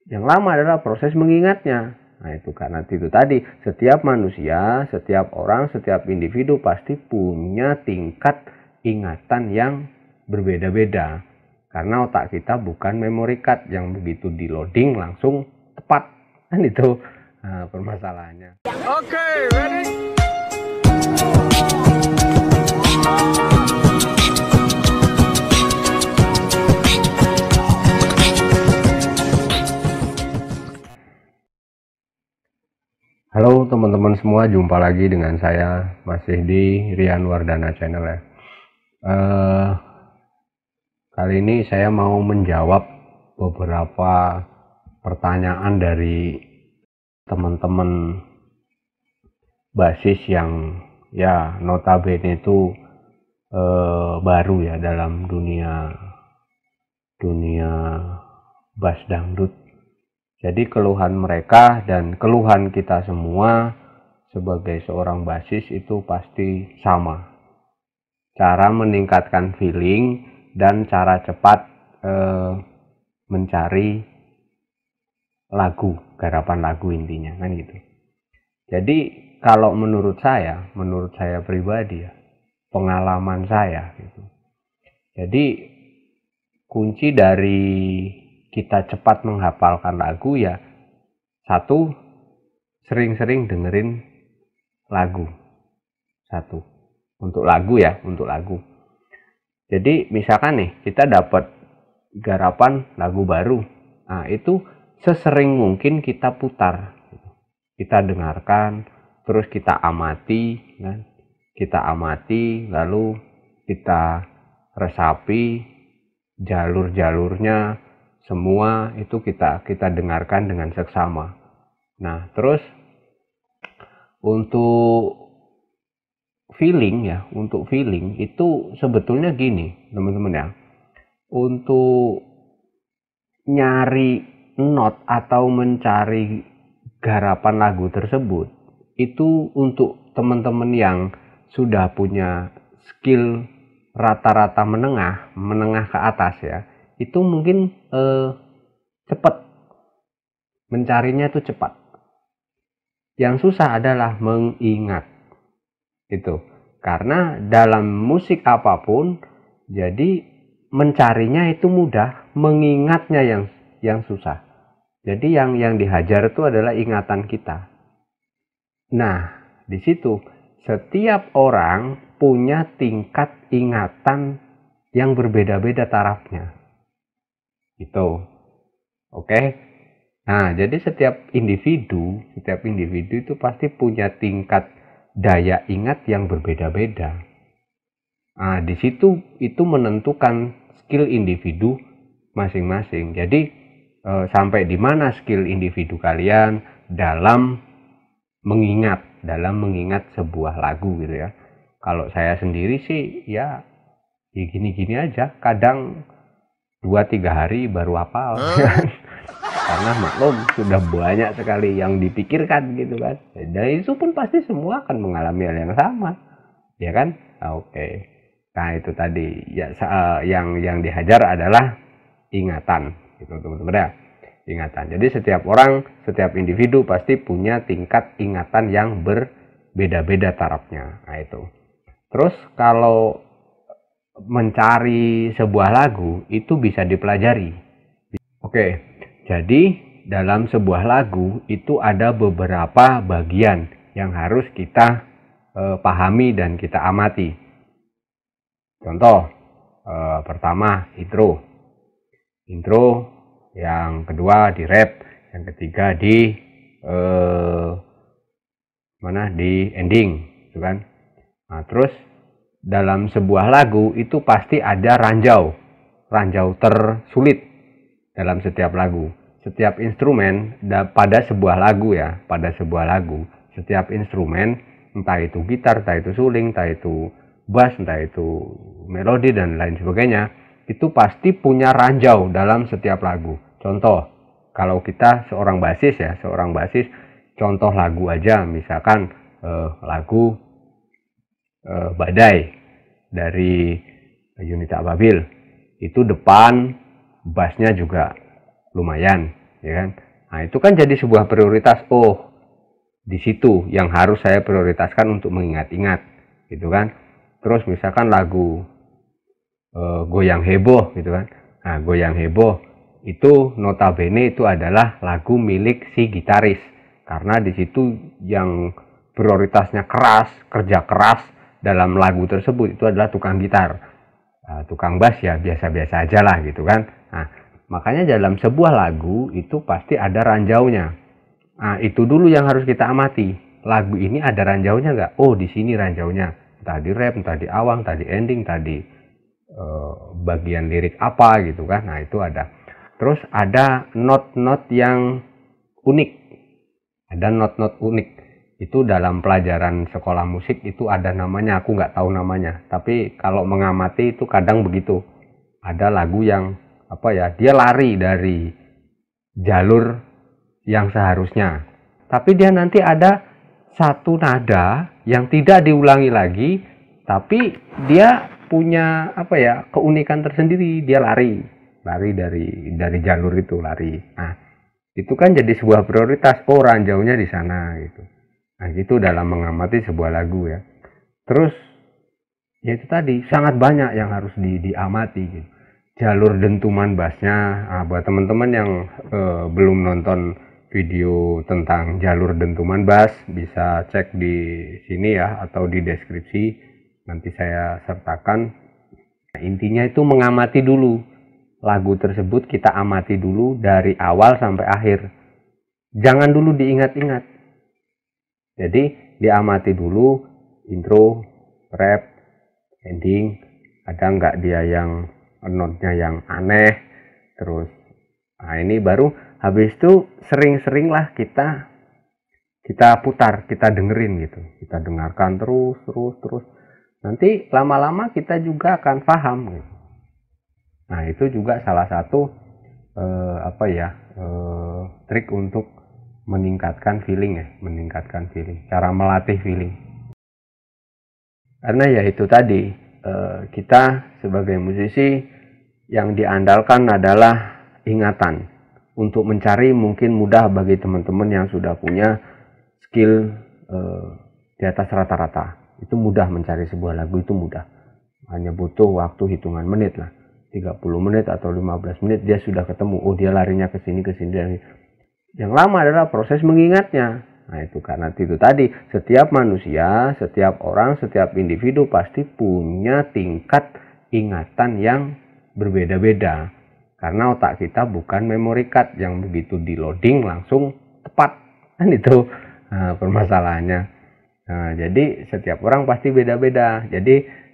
Yang lama adalah proses mengingatnya. Nah itu karena itu tadi, setiap manusia, setiap orang, setiap individu pasti punya tingkat ingatan yang berbeda-beda. Karena otak kita bukan memory card yang begitu di loading langsung tepat. Kan itu permasalahannya. Oke, ready? Halo teman-teman semua, jumpa lagi dengan saya, masih di Rian Wardana Channel ya. Kali ini saya mau menjawab beberapa pertanyaan dari teman-teman basis yang ya notabene itu baru ya dalam dunia bass dangdut. Jadi keluhan mereka dan keluhan kita semua sebagai seorang basis itu pasti sama. Cara meningkatkan feeling dan cara cepat mencari lagu, garapan lagu intinya kan gitu. Jadi kalau menurut saya pribadi ya, pengalaman saya gitu. Jadi kunci dari kita cepat menghafalkan lagu ya, satu, sering-sering dengerin lagu. Satu, untuk lagu ya, untuk lagu. Jadi misalkan nih kita dapat garapan lagu baru, nah itu sesering mungkin kita putar, kita dengarkan, terus kita amati, kan? Kita amati, lalu kita resapi jalur-jalurnya, semua itu kita dengarkan dengan seksama. Nah terus untuk feeling ya, untuk feeling itu sebetulnya gini teman-teman ya, untuk nyari not atau mencari garapan lagu tersebut itu untuk teman-teman yang sudah punya skill rata-rata menengah ke atas ya, itu mungkin cepat mencarinya, itu cepat. Yang susah adalah mengingat itu, karena dalam musik apapun jadi mencarinya itu mudah, mengingatnya yang susah. Jadi yang dihajar itu adalah ingatan kita. Nah di situ setiap orang punya tingkat ingatan yang berbeda-beda tarafnya. Itu. Oke. Nah, jadi setiap individu itu pasti punya tingkat daya ingat yang berbeda-beda. Nah, di situ itu menentukan skill individu masing-masing. Jadi sampai di mana skill individu kalian dalam mengingat sebuah lagu gitu ya. Kalau saya sendiri sih ya gini-gini aja, kadang 2-3 hari baru hafal. Karena maklum sudah banyak sekali yang dipikirkan gitu kan, dan itu pun pasti semua akan mengalami hal yang sama ya kan. Oke. Nah itu tadi ya, yang dihajar adalah ingatan gitu teman-teman ya, ingatan. Jadi setiap orang, setiap individu pasti punya tingkat ingatan yang berbeda-beda tarafnya. Nah itu. Terus kalau mencari sebuah lagu itu bisa dipelajari. Oke, jadi dalam sebuah lagu itu ada beberapa bagian yang harus kita pahami dan kita amati. Contoh, pertama intro, yang kedua di rap, yang ketiga di di ending, gitu kan. Nah, terus dalam sebuah lagu itu pasti ada ranjau tersulit dalam setiap lagu. Setiap instrumen pada sebuah lagu, setiap instrumen, entah itu gitar, entah itu suling, entah itu bass, entah itu melodi dan lain sebagainya, itu pasti punya ranjau dalam setiap lagu. Contoh, kalau kita seorang basis, contoh lagu aja, misalkan lagu Badai dari Yunita Babil, itu depan bassnya juga lumayan, ya kan? Nah, itu kan jadi sebuah prioritas. Oh, di situ yang harus saya prioritaskan untuk mengingat-ingat, gitu kan? Terus misalkan lagu Goyang Heboh, gitu kan? Nah, Goyang Heboh itu notabene itu adalah lagu milik si gitaris, karena di situ yang prioritasnya keras, kerja keras dalam lagu tersebut itu adalah tukang gitar. Tukang bass ya biasa-biasa aja lah gitu kan. Nah, makanya dalam sebuah lagu itu pasti ada ranjaunya. Nah, itu dulu yang harus kita amati. Lagu ini ada ranjaunya nggak? Oh, di sini ranjaunya. Entah di rap, entah di awang, entah di ending, entah di bagian lirik apa gitu kan. Nah, itu ada. Terus ada not-not yang unik. Ada not-not unik. Itu dalam pelajaran sekolah musik itu ada namanya, aku nggak tahu namanya, tapi kalau mengamati itu kadang begitu. Ada lagu yang apa ya, dia lari dari jalur yang seharusnya, tapi dia nanti ada satu nada yang tidak diulangi lagi, tapi dia punya apa ya, keunikan tersendiri. Dia lari dari jalur itu, lari. Nah, itu kan jadi sebuah prioritas. Oh, ranjaunya di sana gitu. Nah, itu dalam mengamati sebuah lagu ya. Terus, ya itu tadi, sangat banyak yang harus diamati gitu. Jalur dentuman bassnya, buat teman-teman yang belum nonton video tentang jalur dentuman bass, bisa cek di sini ya, atau di deskripsi, nanti saya sertakan. Nah, intinya itu mengamati dulu. Lagu tersebut kita amati dulu dari awal sampai akhir. Jangan dulu diingat-ingat. Jadi diamati dulu intro, rap, ending, ada nggak dia yang notnya yang aneh. Terus, nah ini baru habis itu sering-seringlah kita putar, kita dengerin gitu, kita dengarkan terus. Nanti lama-lama kita juga akan paham gitu. Nah, itu juga salah satu trik untuk meningkatkan feeling ya, cara melatih feeling. Karena ya itu tadi, kita sebagai musisi yang diandalkan adalah ingatan. Untuk mencari mungkin mudah bagi teman-teman yang sudah punya skill di atas rata-rata. Itu mudah mencari sebuah lagu, itu mudah. Hanya butuh waktu hitungan menit lah. 30 menit atau 15 menit dia sudah ketemu. Oh, dia larinya ke sini. Yang lama adalah proses mengingatnya. Nah, itu karena itu tadi, setiap manusia, setiap orang, setiap individu pasti punya tingkat ingatan yang berbeda-beda. Karena otak kita bukan memory card yang begitu di loading langsung tepat. Kan itu permasalahannya. Nah, jadi setiap orang pasti beda-beda. Jadi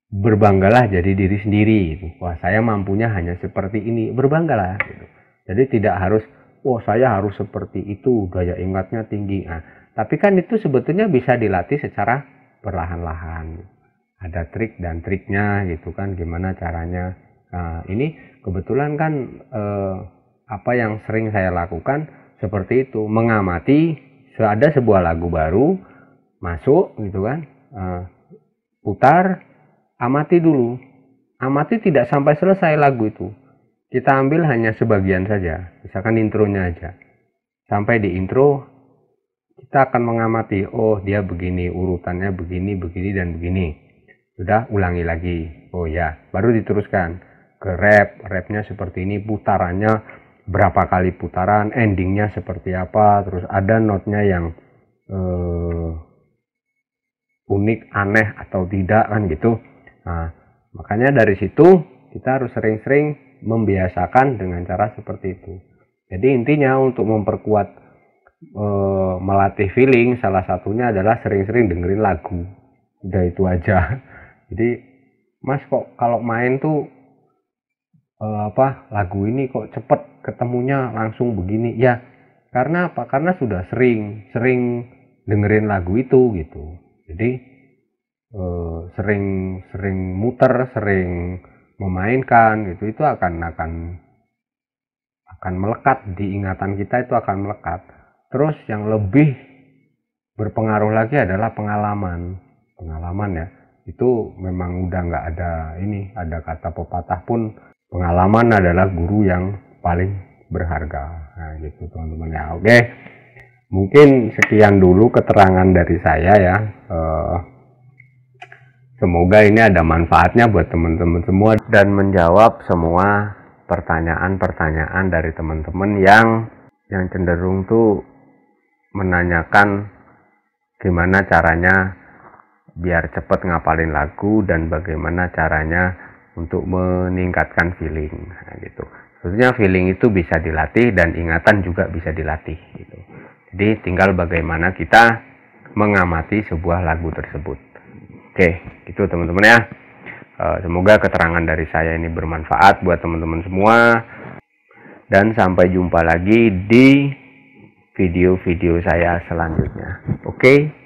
berbanggalah jadi diri sendiri. Gitu. Wah, saya mampunya hanya seperti ini. Berbanggalah. Gitu. Jadi tidak harus, saya harus seperti itu, daya ingatnya tinggi. Nah, tapi kan itu sebetulnya bisa dilatih secara perlahan-lahan. Ada trik dan triknya gitu kan, gimana caranya. Nah, ini kebetulan kan apa yang sering saya lakukan seperti itu, mengamati ada sebuah lagu baru masuk gitu kan, putar, amati dulu. Amati tidak sampai selesai lagu itu. Kita ambil hanya sebagian saja, misalkan intronya aja. Sampai di intro, kita akan mengamati, oh dia begini, urutannya begini, dan begini. Sudah, ulangi lagi. Oh ya, baru diteruskan ke rap. Rapnya seperti ini, putarannya berapa kali putaran, endingnya seperti apa, terus ada notnya yang unik, aneh atau tidak kan gitu. Nah, makanya dari situ kita harus sering-sering membiasakan dengan cara seperti itu. Jadi intinya untuk memperkuat melatih feeling, salah satunya adalah sering-sering dengerin lagu. Udah itu aja. Jadi, Mas kok kalau main tuh lagu ini kok cepet ketemunya langsung begini? Ya, karena apa? Karena sudah sering dengerin lagu itu gitu. Jadi sering muter, sering memainkan gitu, itu akan melekat di ingatan kita, itu akan melekat. Terus yang lebih berpengaruh lagi adalah pengalaman ya, itu memang udah nggak ada ada kata pepatah pun, pengalaman adalah guru yang paling berharga. Nah, gitu teman-teman ya. Oke, mungkin sekian dulu keterangan dari saya ya. Semoga ini ada manfaatnya buat teman-teman semua dan menjawab semua pertanyaan-pertanyaan dari teman-teman yang cenderung tuh menanyakan gimana caranya biar cepet ngapalin lagu dan bagaimana caranya untuk meningkatkan feeling. Nah, gitu. Sebetulnya feeling itu bisa dilatih dan ingatan juga bisa dilatih gitu. Jadi tinggal bagaimana kita mengamati sebuah lagu tersebut. Oke, gitu teman-teman ya. Semoga keterangan dari saya ini bermanfaat buat teman-teman semua. Dan sampai jumpa lagi di video-video saya selanjutnya. Oke.